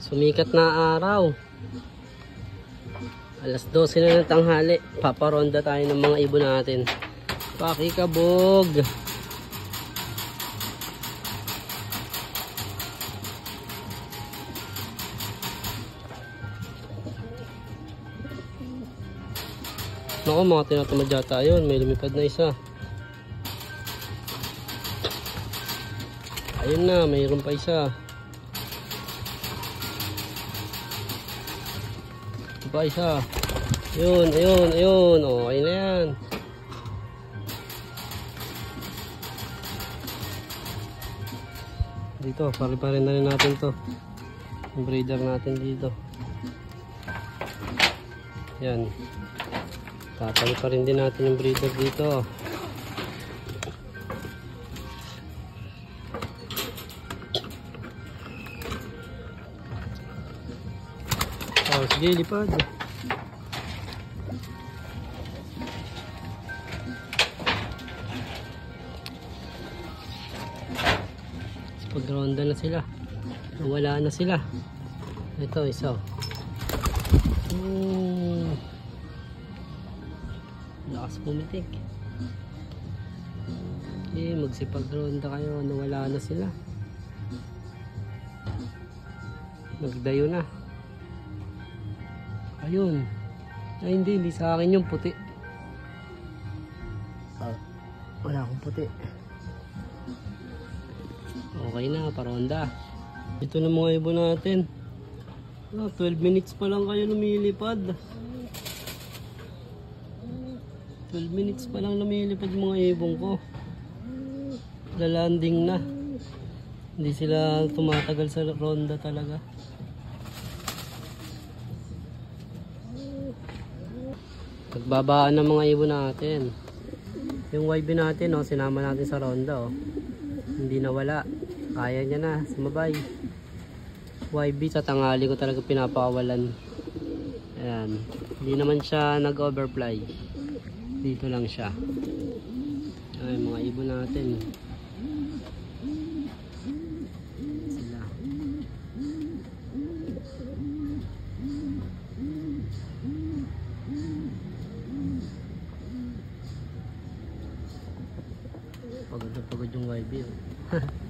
Sumikat na araw. Alas 12 na ng tanghali. Paparonda tayo ng mga ibon natin. Pakikabog. Naku, mga tinatamad yata yun. May lumipad na isa. Ayun na, mayroon pa isa. Ito pa isa. Ayun, ayun, ayun. O, ayun na yan. Dito, pare-pare na rin natin to. Yung breeder natin dito. Yan. Tatali pa rin din natin yung breeder dito. Oh, sige, lipad. Pag-ronda na sila. Wala na sila. Ito, isa. Lakas pumitik. Magsipag-ronda kayo. Wala na sila. Nagdayo na. Ayun. Ay, hindi sa akin yung puti. Wala akong puti. Okay na, paronda. Ito na mga ibon natin. 12 minutes pa lang kayo lumilipad. 12 minutes pa lang lumilipad yung mga ibon ko. Lalanding na. Hindi sila tumatagal sa ronda talaga. Pagbabaan ng mga ibon natin. Yung YB natin, oh, sinama natin sa ronda. Oh. Hindi nawala. Kaya niya na. Sumabay. YB sa tangali ko talaga pinapakawalan. Ayan. Hindi naman siya nag-overfly. Dito lang siya. Ay, mga ibon natin. Sila. Pagod na pagod yung YB. Oh.